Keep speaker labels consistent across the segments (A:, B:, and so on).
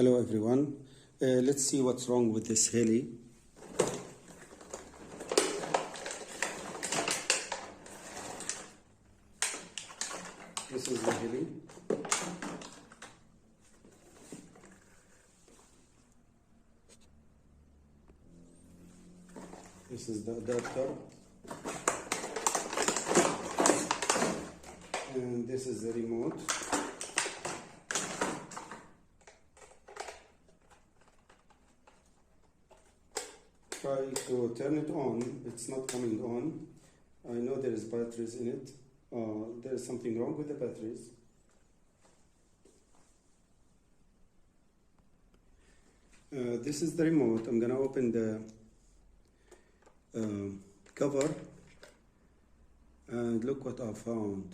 A: Hello everyone. Let's see what's wrong with this heli. This is the heli. This is the adapter. And this is the remote. Try to turn it on. It's not coming on. I know there is batteries in it. There is something wrong with the batteries. This is the remote. I'm gonna open the cover and look what I found.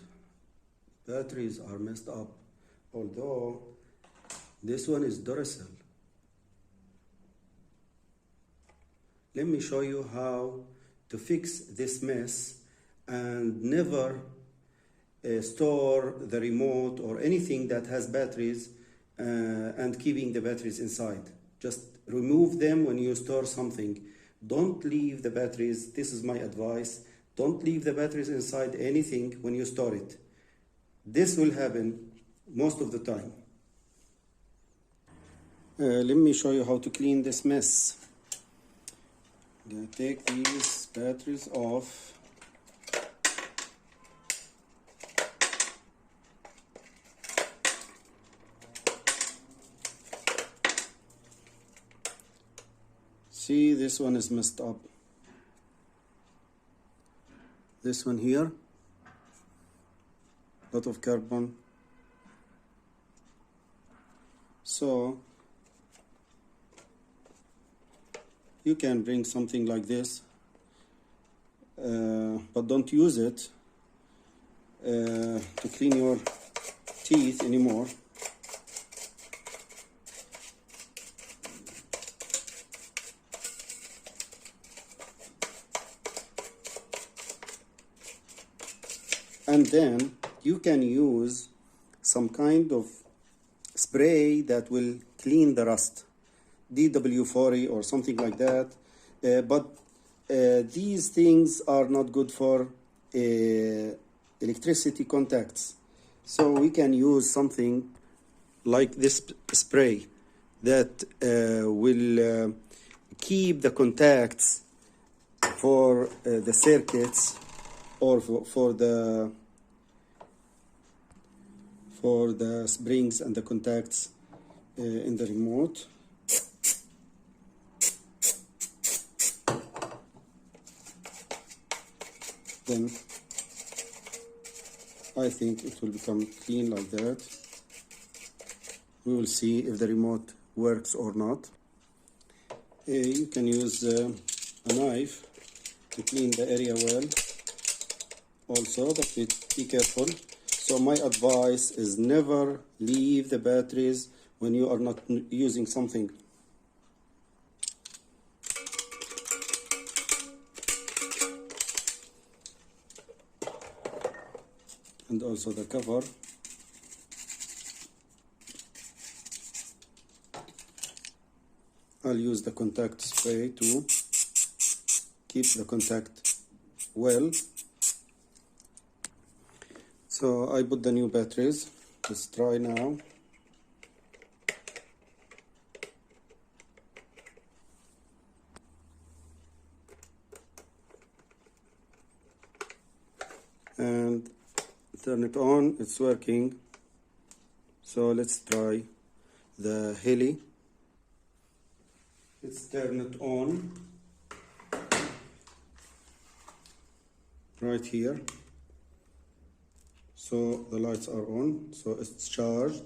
A: Batteries are messed up, although this one is Duracell. Let me show you how to fix this mess and never store the remote or anything that has batteries and keeping the batteries inside. Just remove them when you store something. Don't leave the batteries. This is my advice. Don't leave the batteries inside anything when you store it. This will happen most of the time. Let me show you how to clean this mess. I'm gonna take these batteries off. See, this one is messed up. This one here, lot of carbon. So you can bring something like this, but don't use it to clean your teeth anymore. And then you can use some kind of spray that will clean the rust, DW40 or something like that. But these things are not good for electricity contacts. So we can use something like this spray that will keep the contacts for the circuits or for the springs and the contacts in the remote. Then I think it will become clean like that. We will see if the remote works or not. You can use a knife to clean the area well also, but be careful. So my advice is never leave the batteries when you are not using something. And also the cover. I'll use the contact spray to keep the contact well. So I put the new batteries. Let's try now. And turn it on. It's working. So let's try the heli. Let's turn it on right here. So the lights are on, so it's charged.